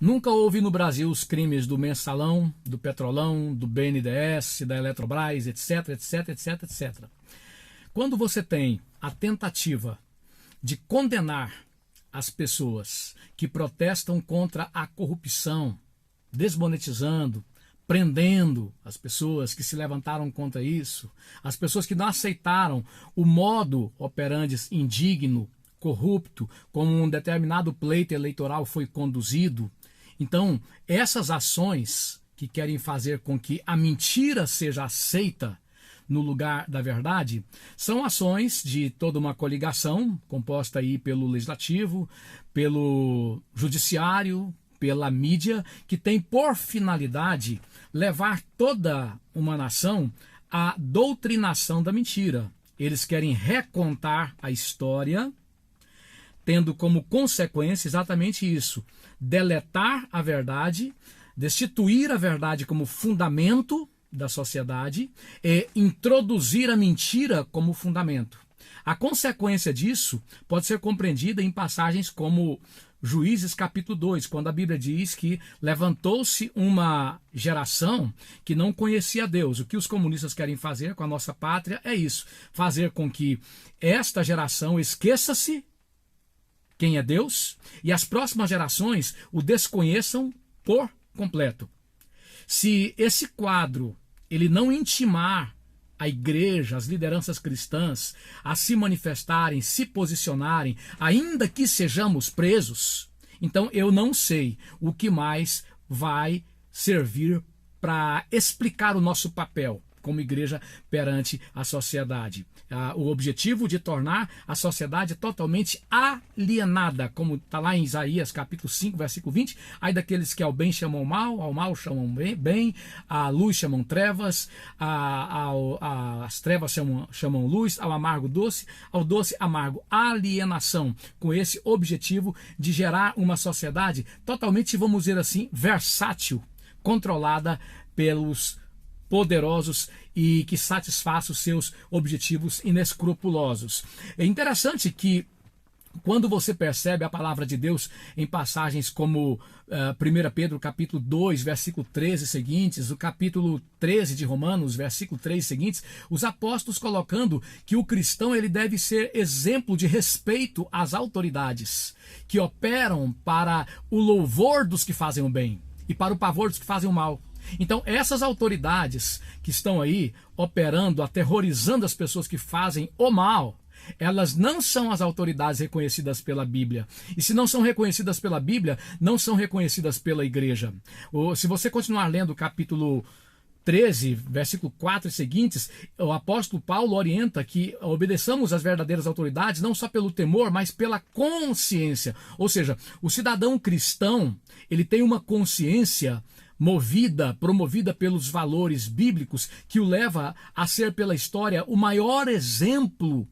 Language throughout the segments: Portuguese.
Nunca houve no Brasil os crimes do Mensalão, do Petrolão, do BNDES, da Eletrobras, etc, etc, etc, etc. Quando você tem a tentativa de condenar as pessoas que protestam contra a corrupção, desmonetizando, prendendo as pessoas que se levantaram contra isso, as pessoas que não aceitaram o modo operandi indigno, corrupto, como um determinado pleito eleitoral foi conduzido. Então, essas ações que querem fazer com que a mentira seja aceita no lugar da verdade, são ações de toda uma coligação, composta aí pelo Legislativo, pelo Judiciário, pela mídia, que tem por finalidade levar toda uma nação à doutrinação da mentira. Eles querem recontar a história, tendo como consequência exatamente isso: deletar a verdade, destituir a verdade como fundamento da sociedade e introduzir a mentira como fundamento. A consequência disso pode ser compreendida em passagens como Juízes capítulo 2, quando a Bíblia diz que levantou-se uma geração que não conhecia Deus. O que os comunistas querem fazer com a nossa pátria é isso: fazer com que esta geração esqueça-se quem é Deus e as próximas gerações o desconheçam por completo. Se esse quadro ele não intimar a igreja, as lideranças cristãs, a se manifestarem, se posicionarem, ainda que sejamos presos, então eu não sei o que mais vai servir para explicar o nosso papel como igreja perante a sociedade. O objetivo de tornar a sociedade totalmente alienada, como está lá em Isaías capítulo 5, versículo 20, aí daqueles que ao bem chamam mal, ao mal chamam bem, à luz chamam trevas, as trevas chamam luz, ao amargo doce, ao doce amargo, alienação, com esse objetivo de gerar uma sociedade totalmente, vamos dizer assim, versátil, controlada pelos poderosos e que satisfaça os seus objetivos inescrupulosos. É interessante que quando você percebe a palavra de Deus em passagens como 1 Pedro capítulo 2, versículo 13 seguintes, o capítulo 13 de Romanos, versículo 3 seguintes, os apóstolos colocando que o cristão ele deve ser exemplo de respeito às autoridades que operam para o louvor dos que fazem o bem e para o pavor dos que fazem o mal. Então, essas autoridades que estão aí operando, aterrorizando as pessoas que fazem o mal, elas não são as autoridades reconhecidas pela Bíblia. E se não são reconhecidas pela Bíblia, não são reconhecidas pela igreja. Se você continuar lendo o capítulo 13, versículo 4 e seguintes, o apóstolo Paulo orienta que obedeçamos às verdadeiras autoridades não só pelo temor, mas pela consciência. Ou seja, o cidadão cristão, ele tem uma consciência promovida pelos valores bíblicos, que o leva a ser pela história o maior exemplo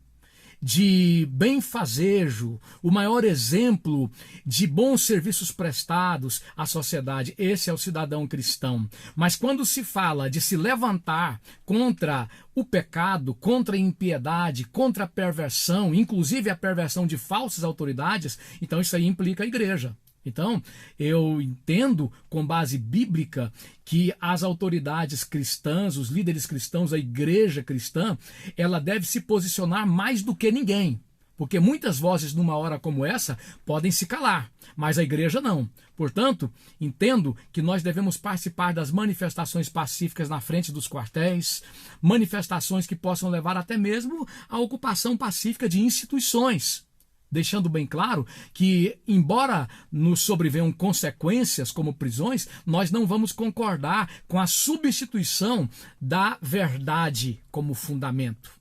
de benfazejo, o maior exemplo de bons serviços prestados à sociedade. Esse é o cidadão cristão. Mas quando se fala de se levantar contra o pecado, contra a impiedade, contra a perversão, inclusive a perversão de falsas autoridades, então isso aí implica a igreja. Então, eu entendo, com base bíblica, que as autoridades cristãs, os líderes cristãos, a igreja cristã, ela deve se posicionar mais do que ninguém. Porque muitas vozes numa hora como essa podem se calar, mas a igreja não. Portanto, entendo que nós devemos participar das manifestações pacíficas na frente dos quartéis, manifestações que possam levar até mesmo à ocupação pacífica de instituições. Deixando bem claro que, embora nos sobrevenham consequências como prisões, nós não vamos concordar com a substituição da verdade como fundamento.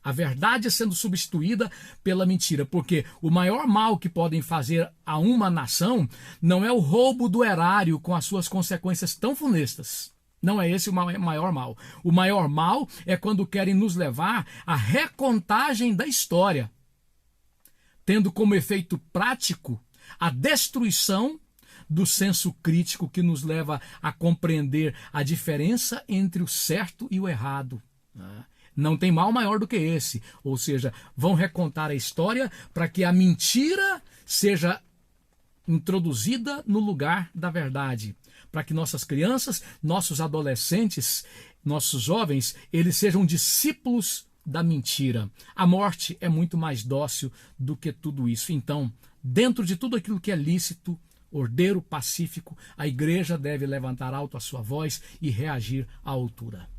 A verdade sendo substituída pela mentira, porque o maior mal que podem fazer a uma nação não é o roubo do erário com as suas consequências tão funestas. Não é esse o maior mal. O maior mal é quando querem nos levar à recontagem da história, tendo como efeito prático a destruição do senso crítico que nos leva a compreender a diferença entre o certo e o errado. Não tem mal maior do que esse. Ou seja, vão recontar a história para que a mentira seja introduzida no lugar da verdade, para que nossas crianças, nossos adolescentes, nossos jovens, eles sejam discípulos da mentira. A morte é muito mais dócil do que tudo isso. Então, dentro de tudo aquilo que é lícito, ordeiro, pacífico, a igreja deve levantar alto a sua voz e reagir à altura.